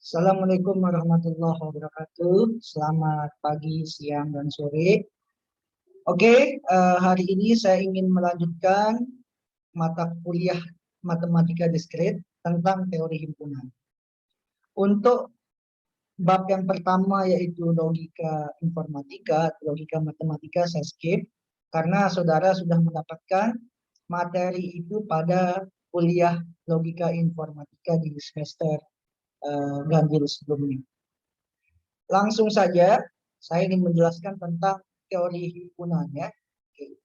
Assalamualaikum warahmatullahi wabarakatuh. Selamat pagi, siang, dan sore. Oke, hari ini saya ingin melanjutkan mata kuliah Matematika Diskrit tentang teori himpunan. Untuk bab yang pertama yaitu logika informatika, logika matematika saya skip karena saudara sudah mendapatkan materi itu pada kuliah logika informatika di semester ganjil sebelumnya. Langsung saja, saya ingin menjelaskan tentang teori himpunan ya. Oke.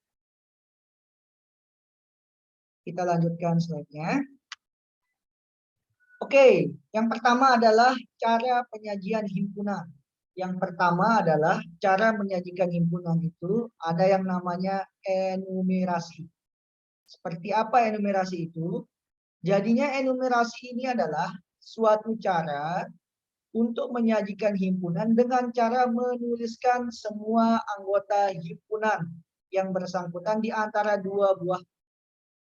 Kita lanjutkan slide-nya. Oke, yang pertama adalah cara penyajian himpunan. Yang pertama adalah cara menyajikan himpunan itu ada yang namanya enumerasi. Seperti apa enumerasi itu? Jadinya enumerasi ini adalah suatu cara untuk menyajikan himpunan dengan cara menuliskan semua anggota himpunan yang bersangkutan di antara dua buah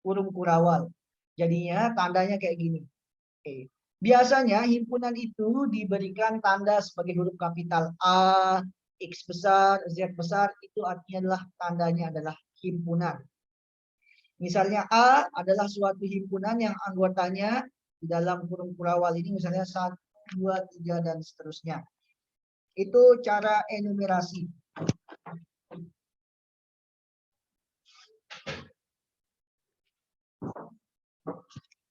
kurung kurawal. Jadinya tandanya kayak gini. Oke. Biasanya himpunan itu diberikan tanda sebagai huruf kapital A, X besar, Z besar, itu artinya adalah tandanya adalah himpunan. Misalnya A adalah suatu himpunan yang anggotanya di dalam kurung kurawal ini misalnya 1, 2, 3, dan seterusnya. Itu cara enumerasi.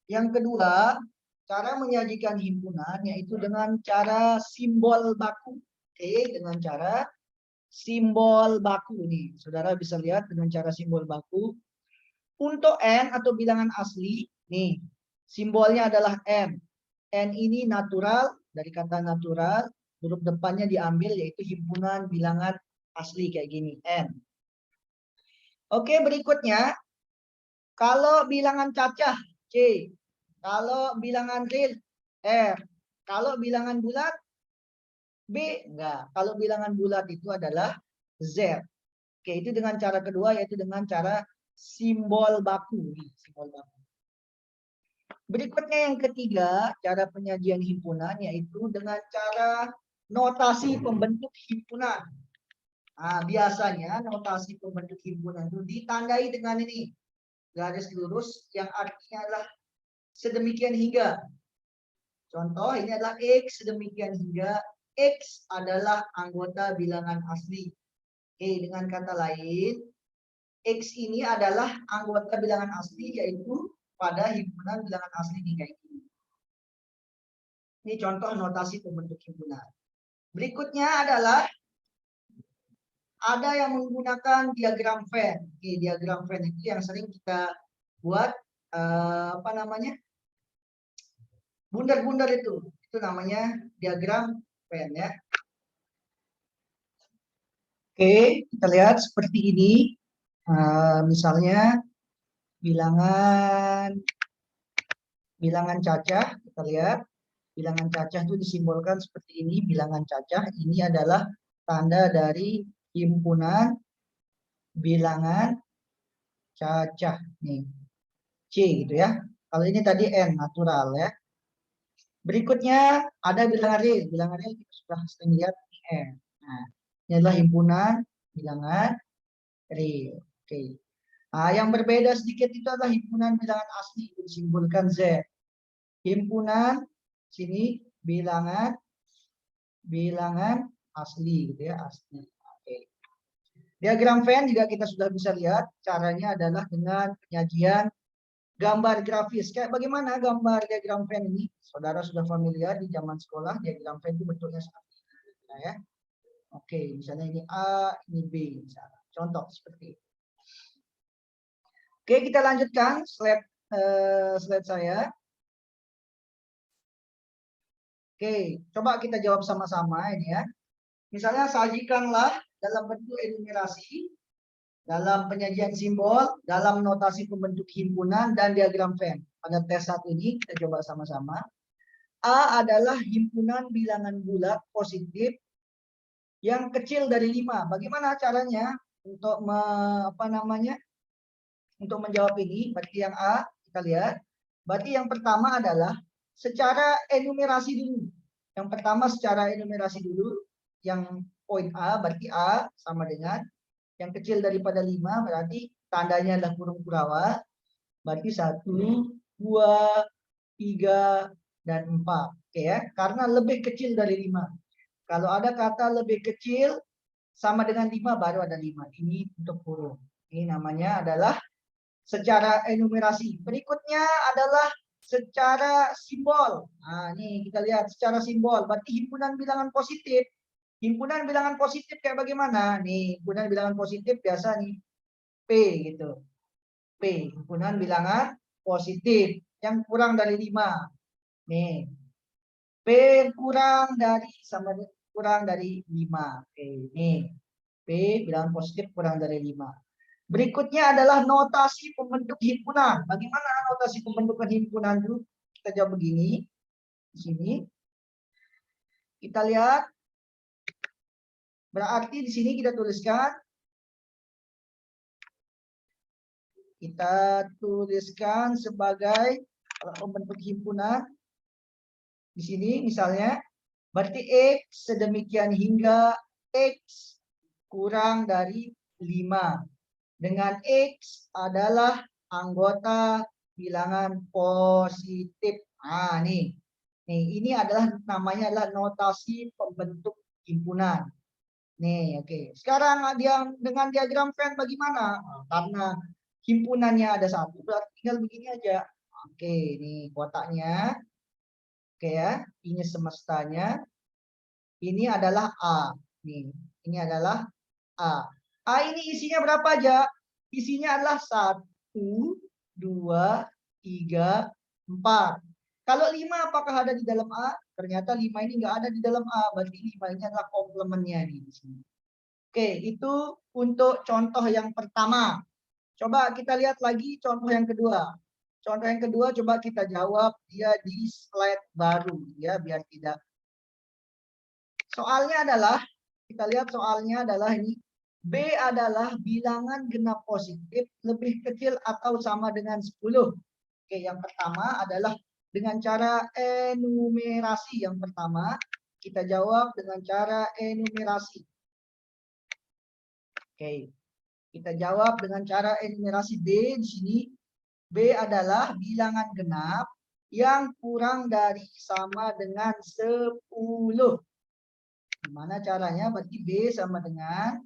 Yang kedua, cara menyajikan himpunan yaitu dengan cara simbol baku. Oke, dengan cara simbol baku nih. Saudara bisa lihat dengan cara simbol baku. Untuk N atau bilangan asli, nih, simbolnya adalah M. N ini natural, dari kata natural, huruf depannya diambil yaitu himpunan bilangan asli kayak gini, N. Oke, berikutnya, kalau bilangan cacah, C. Kalau bilangan real, R. Kalau bilangan bulat, B. Enggak. Kalau bilangan bulat itu adalah Z. Oke, itu dengan cara kedua, yaitu dengan cara simbol baku. Simbol baku. Berikutnya yang ketiga, cara penyajian himpunan yaitu dengan cara notasi pembentuk himpunan. Nah, biasanya notasi pembentuk himpunan itu ditandai dengan ini. Garis lurus yang artinya adalah sedemikian hingga. Contoh, ini adalah X sedemikian hingga. X adalah anggota bilangan asli. Oke, dengan kata lain, X ini adalah anggota bilangan asli yaitu pada himpunan bilangan asli nih kayak gini. Ini contoh notasi pembentuk himpunan. Berikutnya adalah ada yang menggunakan diagram Venn. Oke, diagram Venn itu yang sering kita buat apa namanya? Bundar-bundar itu namanya diagram Venn ya. Oke, kita lihat seperti ini. Misalnya bilangan cacah, kita lihat bilangan cacah itu disimbolkan seperti ini. Bilangan cacah ini adalah tanda dari himpunan bilangan cacah nih, C gitu ya. Kalau ini tadi N natural ya. Berikutnya ada bilangan real. Bilangan real kita sudah sering lihat N. Nah, ini adalah himpunan bilangan real. Oke. Nah, yang berbeda sedikit itu adalah himpunan bilangan asli disimbolkan Z. Himpunan sini bilangan asli gitu ya, asli. Oke. Diagram Venn juga kita sudah bisa lihat caranya adalah dengan penyajian gambar grafis. Kayak bagaimana gambar diagram Venn ini? Saudara sudah familiar di zaman sekolah, diagram Venn itu bentuknya seperti ini. Nah, ya. Oke, misalnya ini A, ini B misalnya. Contoh seperti itu. Oke, kita lanjutkan slide saya. Oke, coba kita jawab sama-sama ini ya. Misalnya sajikanlah dalam bentuk enumerasi, dalam penyajian simbol, dalam notasi pembentuk himpunan, dan diagram Venn. Pada tes 1 ini kita coba sama-sama. A adalah himpunan bilangan bulat positif yang kecil dari 5. Bagaimana caranya untuk untuk menjawab ini? Berarti yang A kita lihat. Berarti yang pertama adalah secara enumerasi dulu. Yang pertama secara enumerasi dulu. Yang poin A berarti A sama dengan yang kecil daripada 5 berarti tandanya adalah kurung kurawa. Berarti 1, 2, 3, dan 4. Oke ya, karena lebih kecil dari 5. Kalau ada kata lebih kecil sama dengan 5 baru ada 5. Ini untuk kurung. Ini namanya adalah secara enumerasi. Berikutnya adalah secara simbol. Nah, ini kita lihat secara simbol. Berarti himpunan bilangan positif. Himpunan bilangan positif kayak bagaimana? Nih, himpunan bilangan positif biasa nih. P gitu. P, himpunan bilangan positif yang kurang dari 5. Nih. P kurang dari sama kurang dari 5. Oke, nih. P bilangan positif kurang dari 5. Berikutnya adalah notasi pembentuk himpunan. Bagaimana notasi pembentukan himpunan dulu? Kita jawab begini. Di sini. Kita lihat. Berarti di sini kita tuliskan. Kita tuliskan sebagai pembentuk himpunan. Di sini misalnya. Berarti X sedemikian hingga X kurang dari 5. Dengan X adalah anggota bilangan positif. Nah, nih. Ini adalah namanya adalah notasi pembentuk himpunan. Nih, oke. Sekarang dengan diagram Venn bagaimana? Karena himpunannya ada 1, berarti tinggal begini aja. Oke, nih kotaknya. Oke ya, ini semestanya. Ini adalah A. Nih, ini adalah A. A ini isinya berapa aja? Isinya adalah 1, 2, 3, 4. Kalau 5 apakah ada di dalam A? Ternyata 5 ini nggak ada di dalam A. Berarti 5 ini adalah komplemennya nih di sini. Oke, itu untuk contoh yang pertama. Coba kita lihat lagi contoh yang kedua. Contoh yang kedua coba kita jawab dia di slide baru ya biar tidak. Soalnya adalah kita lihat soalnya adalah ini. B adalah bilangan genap positif lebih kecil atau sama dengan 10. Oke, yang pertama adalah dengan cara enumerasi. Yang pertama, kita jawab dengan cara enumerasi. Oke, kita jawab dengan cara enumerasi B di sini. B adalah bilangan genap yang kurang dari sama dengan 10. Gimana caranya? Berarti B sama dengan,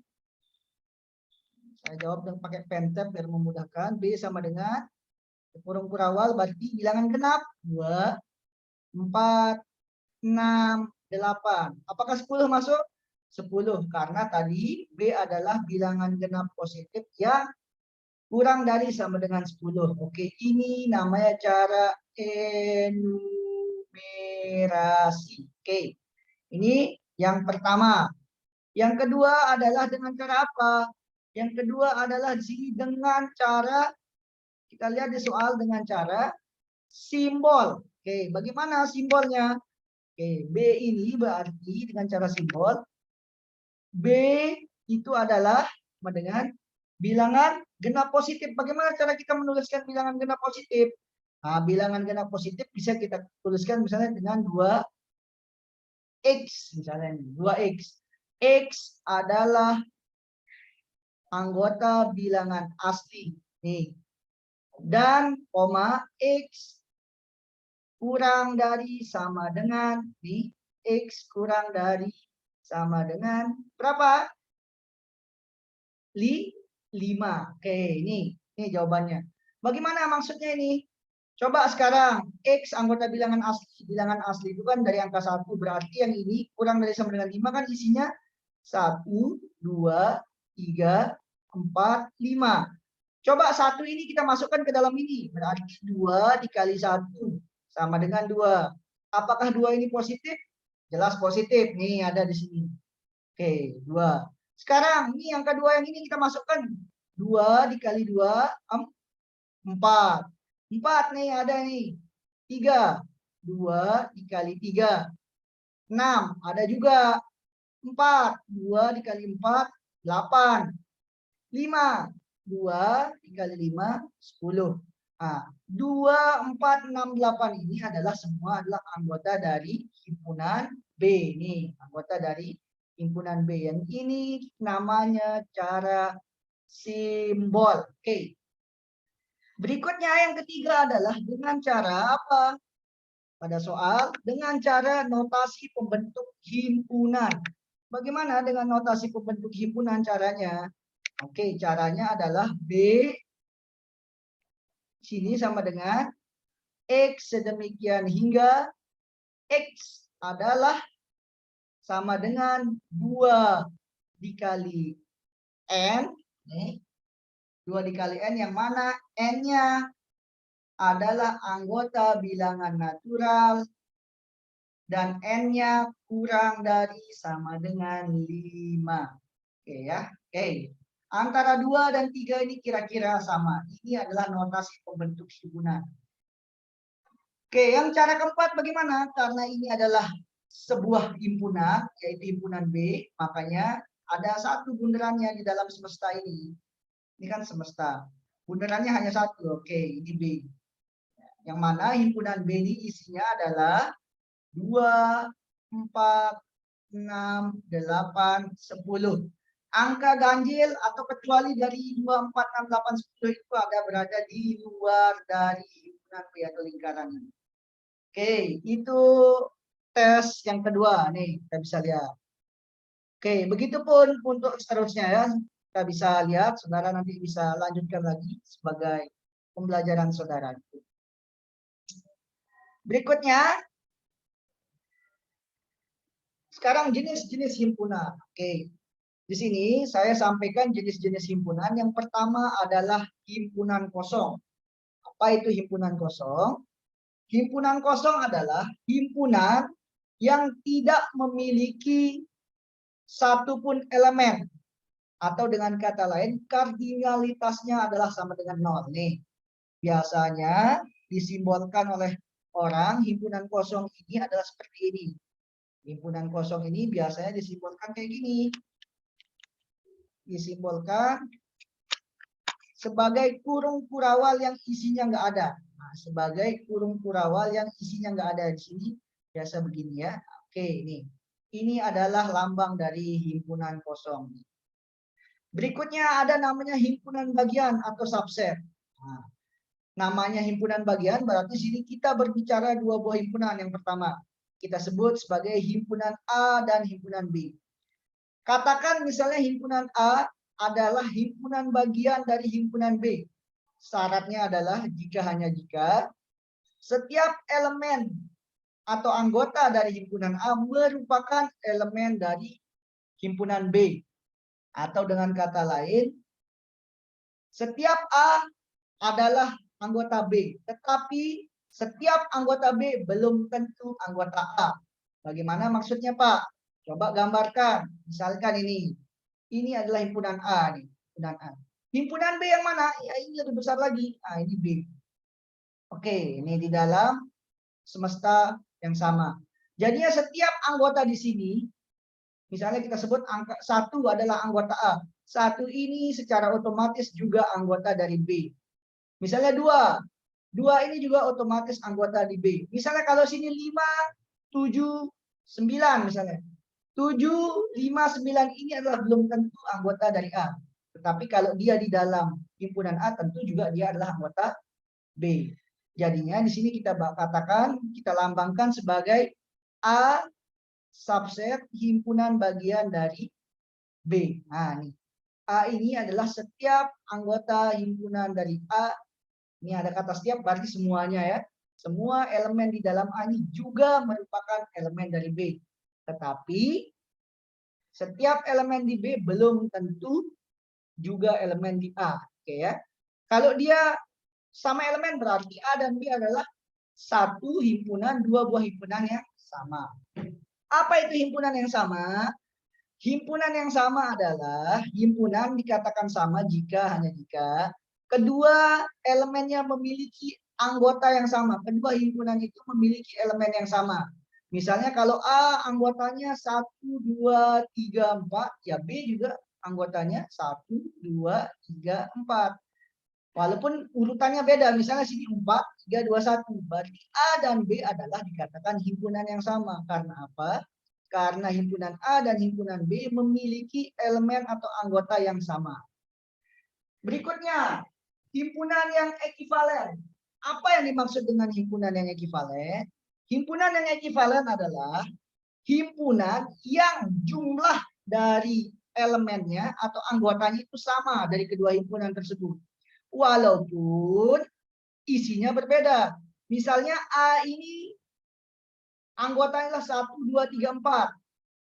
saya jawab dengan pakai pentab biar memudahkan. B sama dengan kurung kurawal berarti bilangan genap 2, 4, 6, 8. Apakah 10 masuk? 10 karena tadi B adalah bilangan genap positif yang kurang dari sama dengan 10. Oke, ini namanya cara enumerasi. Oke, ini yang pertama. Yang kedua adalah dengan cara apa? Yang kedua adalah di sini dengan cara, kita lihat di soal dengan cara simbol. Oke, bagaimana simbolnya? Oke, B ini berarti dengan cara simbol. B itu adalah dengan bilangan genap positif. Bagaimana cara kita menuliskan bilangan genap positif? Nah, bilangan genap positif bisa kita tuliskan misalnya dengan 2x misalnya 2x. X adalah anggota bilangan asli. Nih. Dan koma X kurang dari sama dengan nih, X kurang dari sama dengan berapa? 5. Oke, ini jawabannya. Bagaimana maksudnya ini? Coba sekarang X anggota bilangan asli. Bilangan asli itu kan dari angka 1. Berarti yang ini kurang dari sama dengan 5 kan isinya 1, 2, 3, 4, 5. Coba 1 ini kita masukkan ke dalam ini. Berarti 2 dikali 1 sama dengan 2. Apakah 2 ini positif? Jelas positif. Nih ada di sini. Oke, 2. Sekarang ini yang kedua yang ini kita masukkan. 2 dikali 2, 4. 4 nih ada nih. 3. 2 dikali 3. 6. Ada juga. 4. 2 dikali 4. 8. 5. 2 dikali 5. 10. Nah, 2, 4, 6, 8 ini adalah semua adalah anggota dari himpunan B. Nih, anggota dari himpunan B. Yang ini namanya cara simbol. Oke. Berikutnya yang ketiga adalah dengan cara apa? Pada soal dengan cara notasi pembentuk himpunan. Bagaimana dengan notasi pembentuk himpunan caranya? Oke, caranya adalah B sini sama dengan X sedemikian hingga X adalah sama dengan 2 dikali N. Nih, 2 dikali N yang mana N-nya adalah anggota bilangan natural dan N-nya kurang dari sama dengan 5. Oke ya. Oke. Antara 2 dan 3 ini kira-kira sama. Ini adalah notasi pembentuk himpunan. Oke, yang cara keempat bagaimana? Karena ini adalah sebuah himpunan, yaitu himpunan B, makanya ada satu bundarannya di dalam semesta ini. Ini kan semesta. Bundarannya hanya satu, oke, ini B. Yang mana himpunan B ini isinya adalah 2, 4, 6, 8, 10. Angka ganjil atau kecuali dari 2, 4, 6, 8, 10 itu ada berada di luar dari himpunan B atau lingkaran ini. Oke, itu tes yang kedua. Nih, kita bisa lihat. Oke, begitupun untuk seterusnya ya. Kita bisa lihat, saudara nanti bisa lanjutkan lagi sebagai pembelajaran saudara. Berikutnya, sekarang jenis-jenis himpunan. Oke, di sini saya sampaikan jenis-jenis himpunan. Yang pertama adalah himpunan kosong. Apa itu himpunan kosong? Himpunan kosong adalah himpunan yang tidak memiliki satupun elemen. Atau dengan kata lain, kardinalitasnya adalah sama dengan 0. Nih, biasanya disimbolkan oleh orang, himpunan kosong ini adalah seperti ini. Himpunan kosong ini biasanya disimbolkan kayak gini. Disimbolkan sebagai kurung kurawal yang isinya nggak ada. Nah, sebagai kurung kurawal yang isinya nggak ada di sini biasa begini ya. Oke, ini adalah lambang dari himpunan kosong. Berikutnya ada namanya himpunan bagian atau subset. Nah, namanya himpunan bagian berarti sini kita berbicara dua buah himpunan. Yang pertama kita sebut sebagai himpunan A dan himpunan B. Katakan misalnya himpunan A adalah himpunan bagian dari himpunan B. Syaratnya adalah hanya jika setiap elemen atau anggota dari himpunan A merupakan elemen dari himpunan B. Atau dengan kata lain, setiap A adalah anggota B, tetapi setiap anggota B belum tentu anggota A. Bagaimana maksudnya, Pak? Coba gambarkan. Misalkan ini. Ini adalah himpunan A nih, himpunan A. Himpunan B yang mana? Ya ini lebih besar lagi. Nah, ini B. Oke, ini di dalam semesta yang sama. Jadinya setiap anggota di sini, misalnya kita sebut angka 1 adalah anggota A. 1 ini secara otomatis juga anggota dari B. Misalnya 2. 2 ini juga otomatis anggota di B. Misalnya kalau sini 5, 7, 9 misalnya. 7, 5, 9 ini adalah belum tentu anggota dari A. Tetapi kalau dia di dalam himpunan A tentu juga dia adalah anggota B. Jadinya di sini kita katakan, kita lambangkan sebagai A subset himpunan bagian dari B. Nah, nih. A ini adalah setiap anggota himpunan dari A. Ini ada kata setiap berarti semuanya ya. Semua elemen di dalam A ini juga merupakan elemen dari B. Tetapi setiap elemen di B belum tentu juga elemen di A. Oke ya. Kalau dia sama elemen berarti A dan B adalah satu himpunan, dua buah himpunan yang sama. Apa itu himpunan yang sama? Himpunan yang sama adalah himpunan dikatakan sama hanya jika kedua elemennya memiliki anggota yang sama. Kedua himpunan itu memiliki elemen yang sama. Misalnya kalau A anggotanya 1, 2, 3, 4, ya B juga anggotanya 1, 2, 3, 4. Walaupun urutannya beda, misalnya sini 4, 3, 2, 1. Berarti A dan B adalah dikatakan himpunan yang sama. Karena apa? Karena himpunan A dan himpunan B memiliki elemen atau anggota yang sama. Berikutnya, himpunan yang ekivalen. Apa yang dimaksud dengan himpunan yang ekivalen? Himpunan yang ekivalen adalah himpunan yang jumlah dari elemennya atau anggotanya itu sama dari kedua himpunan tersebut. Walaupun isinya berbeda. Misalnya A ini anggotanya 1, 2, 3, 4.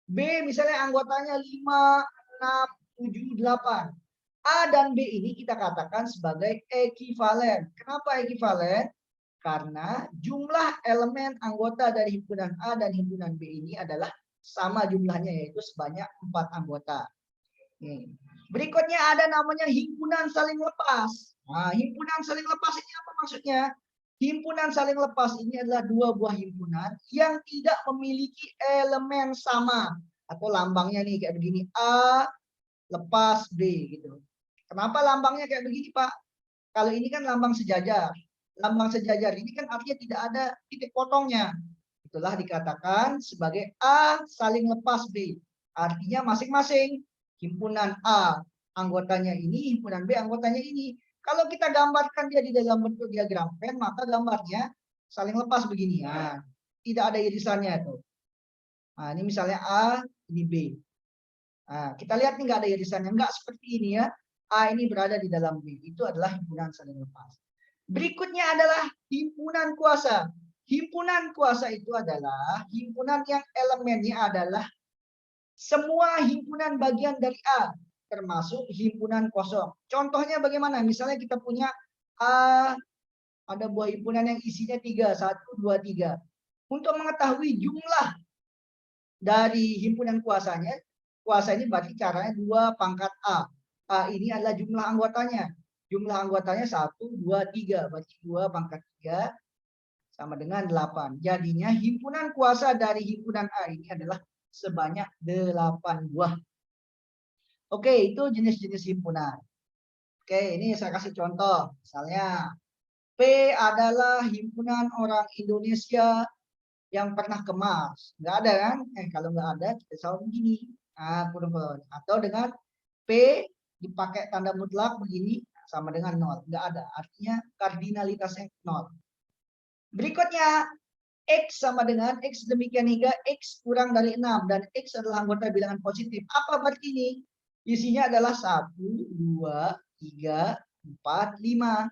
B misalnya anggotanya 5, 6, 7, 8. A dan B ini kita katakan sebagai ekivalen. Kenapa ekivalen? Karena jumlah elemen anggota dari himpunan A dan himpunan B ini adalah sama jumlahnya, yaitu sebanyak 4 anggota. Berikutnya ada namanya himpunan saling lepas. Nah, himpunan saling lepas ini apa maksudnya? Himpunan saling lepas ini adalah dua buah himpunan yang tidak memiliki elemen sama. Atau lambangnya nih kayak begini, A lepas B gitu. Kenapa lambangnya kayak begini, Pak? Kalau ini kan lambang sejajar. Lambang sejajar ini kan artinya tidak ada titik potongnya. Itulah dikatakan sebagai A saling lepas B. Artinya masing-masing himpunan A anggotanya ini, himpunan B anggotanya ini. Kalau kita gambarkan dia di dalam bentuk diagram Venn, maka gambarnya saling lepas begini. Nah, tidak ada irisannya tuh. Nah, ini misalnya A, ini B. Nah, kita lihat nih nggak ada irisannya, nggak seperti ini ya. A ini berada di dalam B. Itu adalah himpunan saling lepas. Berikutnya adalah himpunan kuasa. Himpunan kuasa itu adalah himpunan yang elemennya adalah semua himpunan bagian dari A, termasuk himpunan kosong. Contohnya bagaimana? Misalnya kita punya A, ada buah himpunan yang isinya 3, 1, 2, 3. Untuk mengetahui jumlah dari himpunan kuasanya, kuasa ini berarti caranya 2 pangkat A. A ini adalah jumlah anggotanya. Jumlah anggotanya 1, 2, 3. Berarti 2 pangkat 3 sama dengan 8. Jadinya himpunan kuasa dari himpunan A ini adalah sebanyak 8 buah. Oke, itu jenis-jenis himpunan. Oke, ini saya kasih contoh. Misalnya, P adalah himpunan orang Indonesia yang pernah ke Mars. Nggak ada kan? Kalau nggak ada, kita selalu begini. Nah, atau dengan P dipakai tanda mutlak begini, sama dengan 0. Nggak ada. Artinya kardinalitasnya 0. Berikutnya, X sama dengan X demikian hingga X kurang dari 6. Dan X adalah anggota bilangan positif. Apa berarti ini? Isinya adalah 1, 2, 3, 4, 5.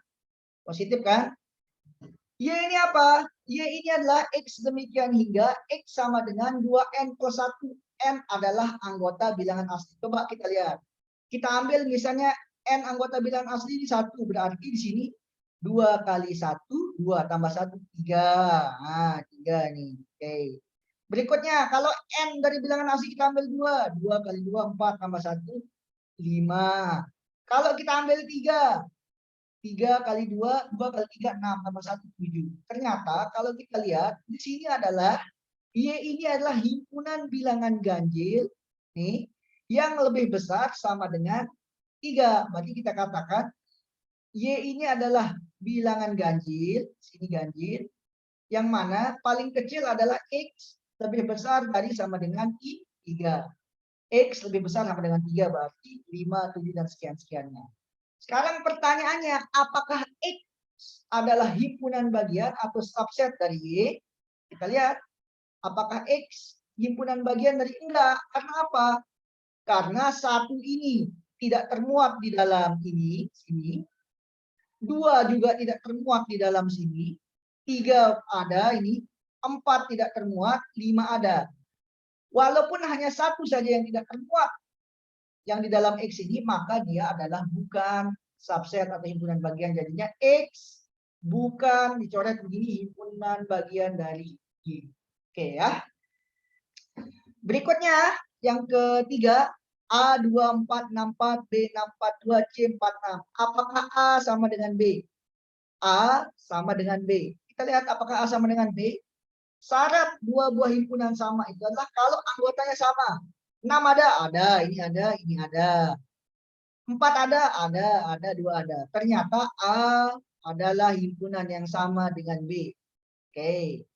Positif kan? Y ini apa? Y ini adalah X demikian hingga X sama dengan 2N plus 1. N adalah anggota bilangan asli. Coba kita lihat. Kita ambil misalnya N anggota bilangan asli ini 1. Berarti di sini 2 kali 1, 2 tambah 1, 3. Nah, 3 nih. Oke. Berikutnya, kalau N dari bilangan asli kita ambil 2. 2 kali 2, 4 tambah 1, 5. Kalau kita ambil 3. 3 kali 2, 2 kali 3, 6. Tambah 1, 7. Ternyata kalau kita lihat, di sini adalah, Y ini adalah himpunan bilangan ganjil nih, yang lebih besar sama dengan 3. Berarti kita katakan, Y ini adalah bilangan ganjil, sini ganjil, yang mana paling kecil adalah X lebih besar dari sama dengan 3. X lebih besar sama dengan 3, berarti 5, 7, dan sekian-sekiannya. Sekarang pertanyaannya, apakah X adalah himpunan bagian atau subset dari Y? Kita lihat, apakah X himpunan bagian dari enggak? Karena apa? Karena 1 ini tidak termuat di dalam ini, sini. 2 juga tidak termuat di dalam sini. 3 ada ini. 4 tidak termuat, 5 ada. Walaupun hanya 1 saja yang tidak termuat yang di dalam X ini, maka dia adalah bukan subset atau himpunan bagian. Jadinya X bukan dicoret begini himpunan bagian dari Y. Oke ya. Berikutnya yang ketiga, A2464, B642, C46. Apakah A sama dengan B? A sama dengan B. Kita lihat apakah A sama dengan B. Syarat dua buah himpunan sama itu adalah kalau anggotanya sama. 6 ada, ini ada, ini ada. 4 ada, 2 ada. Ternyata A adalah himpunan yang sama dengan B. Oke.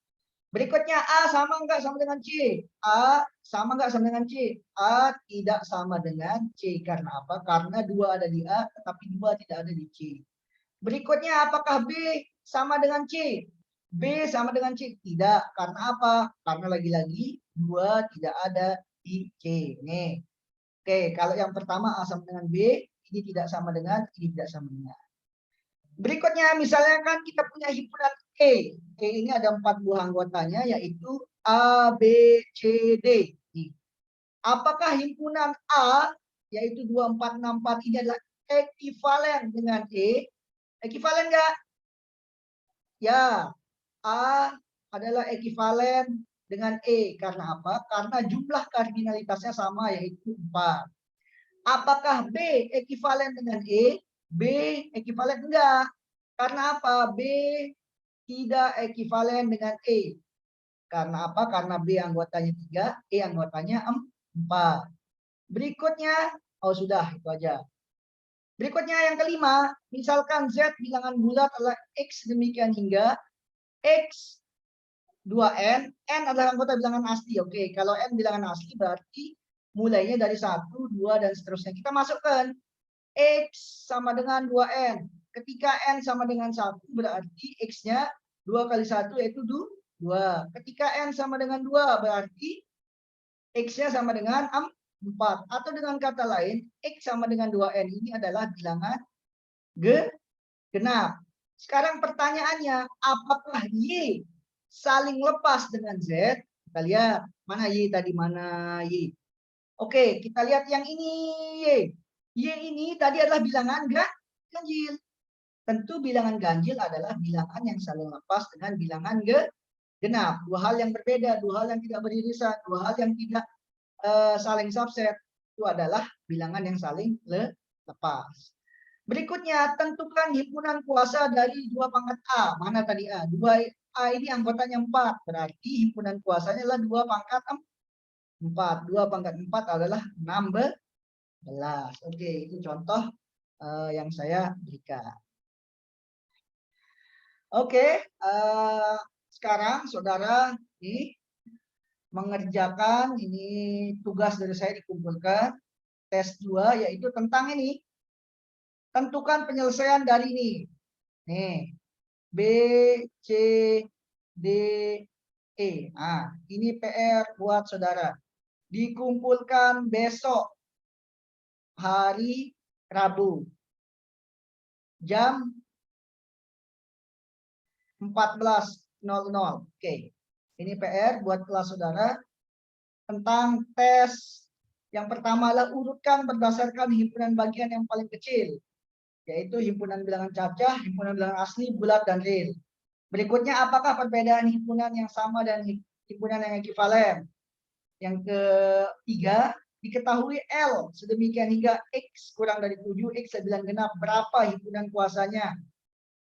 Berikutnya A sama enggak sama dengan C? A sama enggak sama dengan C? A tidak sama dengan C. Karena apa? Karena 2 ada di A, tetapi 2 tidak ada di C. Berikutnya apakah B sama dengan C? B sama dengan C? Tidak. Karena apa? Karena lagi-lagi 2 tidak ada di C. Nih. Oke, kalau yang pertama A sama dengan B, ini tidak sama dengan, ini tidak sama dengan. Berikutnya, misalnya kan kita punya himpunan E. E ini ada 4 buah anggotanya, yaitu A, B, C, D. Apakah himpunan A, yaitu 2, 4, 6, 4 ini adalah ekivalen dengan E? Ekivalen enggak? Ya, A adalah ekivalen dengan E. Karena apa? Karena jumlah kardinalitasnya sama, yaitu 4. Apakah B ekivalen dengan E? B ekivalen enggak. Karena apa? B tidak ekivalen dengan E. Karena apa? Karena B anggotanya 3, E anggotanya 4. Berikutnya, oh sudah, itu aja. Berikutnya yang kelima, misalkan Z bilangan bulat adalah X demikian hingga X 2N, N adalah anggota bilangan asli. Oke, kalau N bilangan asli berarti mulainya dari 1, 2, dan seterusnya. Kita masukkan X sama dengan 2N. Ketika N sama dengan 1, berarti X-nya 2 kali 1 yaitu 2. Ketika N sama dengan 2, berarti X-nya sama dengan 4. Atau dengan kata lain, X sama dengan 2N ini adalah bilangan genap. Sekarang pertanyaannya, apakah Y saling lepas dengan Z? Kita lihat, mana Y tadi, mana Y? Oke, kita lihat yang ini Y. Y ini tadi adalah bilangan ganjil. Tentu bilangan ganjil adalah bilangan yang saling lepas dengan bilangan genap. Dua hal yang berbeda, dua hal yang tidak beririsan, dua hal yang tidak saling subset. Itu adalah bilangan yang saling lepas. Berikutnya, tentukan himpunan kuasa dari 2 pangkat A. Mana tadi A? 2 A ini anggotanya 4. Berarti himpunan kuasanya adalah 2 pangkat 4. 2 pangkat 4 adalah 16. Oke, itu contoh yang saya berikan. Oke, sekarang saudara ini mengerjakan, ini tugas dari saya dikumpulkan. Tes 2 yaitu tentang ini. Tentukan penyelesaian dari ini. Nih, B, C, D, E. Nah, ini PR buat saudara. Dikumpulkan besok hari Rabu. Jam 14.00. Oke. Ini PR buat kelas saudara. Tentang tes. Yang pertama adalah urutkan berdasarkan himpunan bagian yang paling kecil. Yaitu himpunan bilangan cacah, himpunan bilangan asli, bulat, dan real. Berikutnya, apakah perbedaan himpunan yang sama dan himpunan yang ekivalen? Yang ketiga, diketahui L sedemikian hingga X kurang dari 7, X bilang genap, berapa himpunan kuasanya?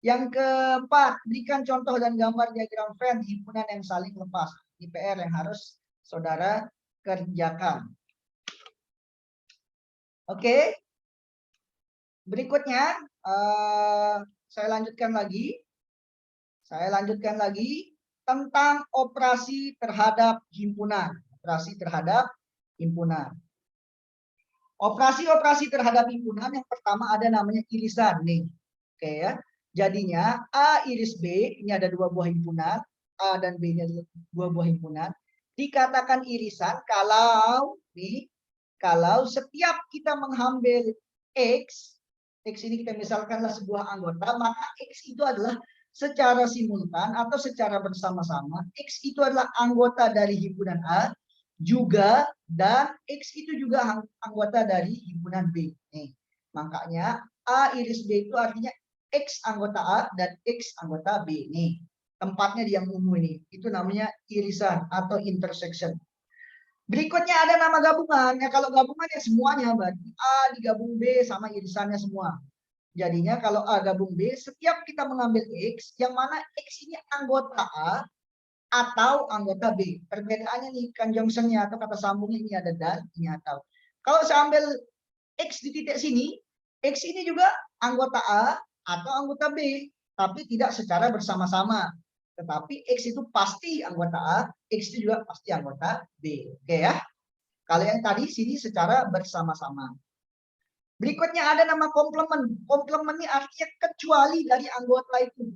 Yang keempat, berikan contoh dan gambar diagram Venn himpunan yang saling lepas. Ini PR yang harus saudara kerjakan. Oke. Berikutnya, saya lanjutkan lagi. Saya lanjutkan lagi tentang operasi terhadap himpunan. Operasi terhadap himpunan. Operasi-operasi terhadap himpunan yang pertama ada namanya irisan nih. Oke ya. Jadinya A iris B, ini ada 2 buah himpunan. A dan B ini ada 2 buah himpunan. Dikatakan irisan kalau nih, kalau setiap kita mengambil X, X ini kita misalkanlah sebuah anggota, maka X itu adalah secara simultan atau secara bersama-sama, X itu adalah anggota dari himpunan A juga, dan X itu juga anggota dari himpunan B. Nih, makanya A iris B itu artinya X anggota A dan X anggota B. Nih, tempatnya di yang umum ini. Itu namanya irisan atau intersection. Berikutnya ada nama gabungan. Ya, kalau gabungan ya semuanya, berarti A digabung B sama irisannya semua. Jadinya kalau A gabung B, setiap kita mengambil X, yang mana X ini anggota A atau anggota B. Perbedaannya nih, conjunction-nya atau kata sambungnya ini ada dan, ini atau. Kalau saya ambil X di titik sini, X ini juga anggota A atau anggota B, tapi tidak secara bersama-sama. Tetapi X itu pasti anggota A, X itu juga pasti anggota B. Oke ya. Kalau yang tadi sini secara bersama-sama. Berikutnya ada nama komplement. Komplement ini artinya kecuali dari anggota itu.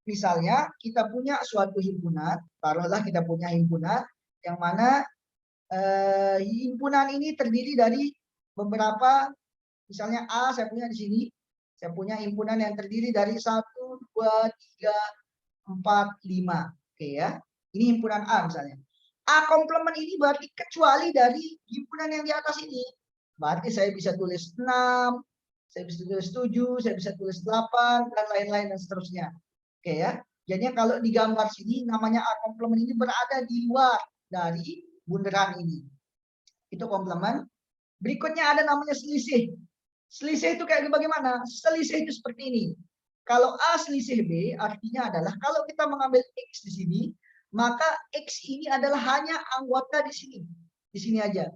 Misalnya kita punya suatu himpunan, taruhlah kita punya himpunan yang mana himpunan ini terdiri dari beberapa, misalnya A saya punya di sini, saya punya himpunan yang terdiri dari 1, 2, 3, 4, 5. Oke ya. Ini himpunan A misalnya. A komplement ini berarti kecuali dari himpunan yang di atas ini. Berarti saya bisa tulis 6, saya bisa tulis 7, saya bisa tulis 8, dan lain-lain dan seterusnya. Oke ya. Jadinya kalau digambar sini namanya A komplement ini berada di luar dari bundaran ini. Itu komplement. Berikutnya ada namanya selisih. Selisih itu kayak bagaimana? Selisih itu seperti ini. Kalau A selisih B artinya adalah kalau kita mengambil X di sini, maka X ini adalah hanya anggota di sini. Di sini aja.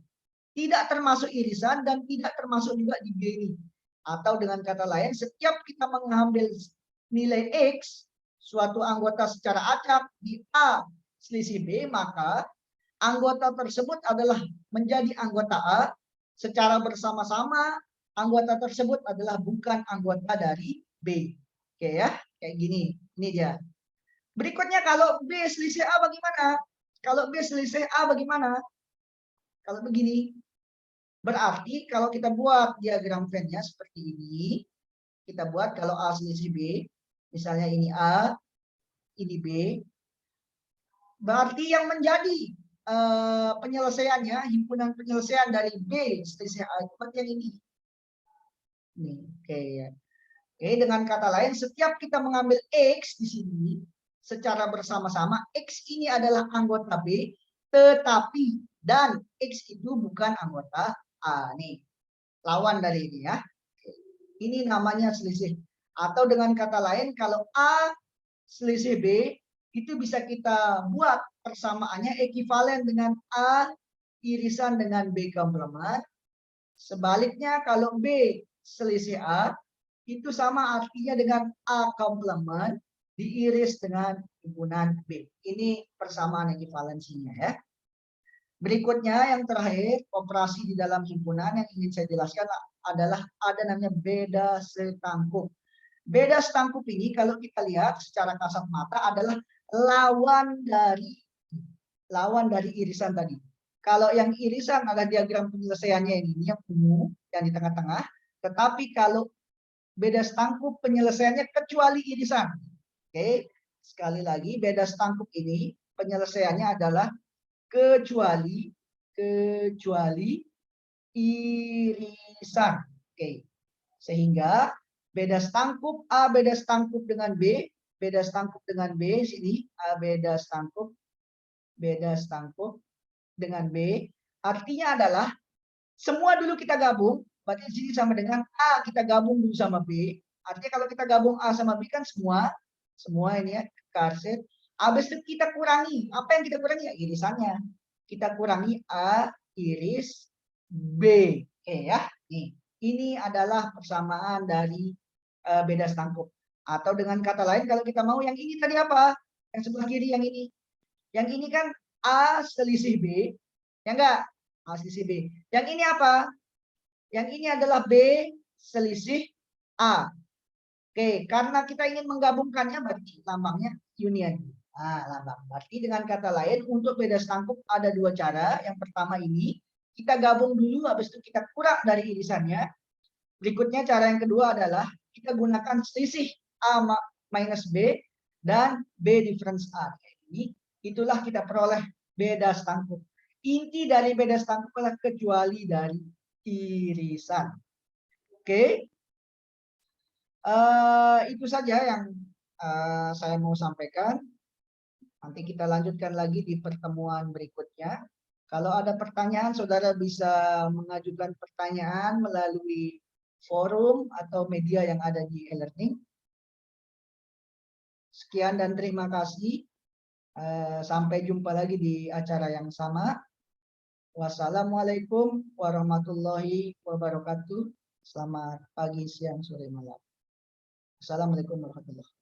Tidak termasuk irisan dan tidak termasuk juga di B ini. Atau dengan kata lain, setiap kita mengambil nilai X, suatu anggota secara acak di A selisih B, maka anggota tersebut adalah menjadi anggota A secara bersama-sama. Anggota tersebut adalah bukan anggota dari B. Oke ya, kayak gini. Ini dia. Berikutnya kalau B selisih A bagaimana? Kalau B selisih A bagaimana? Kalau begini. Berarti kalau kita buat diagram Venn-nya seperti ini, kita buat kalau A selisih B, misalnya ini A, ini B, berarti yang menjadi penyelesaiannya, himpunan penyelesaian dari B selisih A itu berarti yang ini. Nih, oke ya. Oke, dengan kata lain, setiap kita mengambil X di sini secara bersama-sama, X ini adalah anggota B, tetapi dan X itu bukan anggota A. Nih, lawan dari ini ya. Ini namanya selisih. Atau dengan kata lain, kalau A selisih B, itu bisa kita buat persamaannya ekivalen dengan A irisan dengan B komplement. Sebaliknya kalau B selisih A, itu sama artinya dengan A komplement diiris dengan himpunan B. Ini persamaan ekivalensinya ya. Berikutnya yang terakhir, operasi di dalam himpunan yang ingin saya jelaskan adalah ada namanya beda setangkup. Beda setangkup ini kalau kita lihat secara kasat mata adalah lawan dari irisan tadi. Kalau yang irisan ada diagram penyelesaiannya ini yang ungu yang di tengah-tengah, tetapi kalau beda setangkup penyelesaiannya kecuali irisan. Oke, sekali lagi beda setangkup ini penyelesaiannya adalah kecuali irisan. Oke. Sehingga beda setangkup A beda setangkup dengan B, beda setangkup dengan B sini A beda setangkup dengan B, artinya adalah semua dulu kita gabung, berarti di sini sama dengan A kita gabung dulu sama B. Artinya kalau kita gabung A sama B kan semua ini ya, karset. Habis itu kita kurangi. Apa yang kita kurangi? Ya, irisannya. Kita kurangi A iris B. Oke ya. Nih, ini adalah persamaan dari beda setangkup. Atau dengan kata lain kalau kita mau yang ini tadi apa? Yang sebelah kiri yang ini. Yang ini kan A selisih B. Ya enggak? A selisih B. Yang ini apa? Yang ini adalah B selisih A. Oke, karena kita ingin menggabungkannya berarti lambangnya union. Nah, lambang. Berarti dengan kata lain untuk beda setangkup ada dua cara. Yang pertama ini kita gabung dulu, habis itu kita kurang dari irisannya. Berikutnya cara yang kedua adalah kita gunakan selisih A minus B dan B difference A. Ini itulah kita peroleh beda setangkup. Inti dari beda setangkup adalah kecuali dari irisan. Oke. Itu saja yang saya mau sampaikan. Nanti kita lanjutkan lagi di pertemuan berikutnya. Kalau ada pertanyaan, saudara bisa mengajukan pertanyaan melalui forum atau media yang ada di e-learning. Sekian dan terima kasih. Sampai jumpa lagi di acara yang sama. Wassalamualaikum warahmatullahi wabarakatuh. Selamat pagi, siang, sore, malam. Assalamualaikum warahmatullahi wabarakatuh.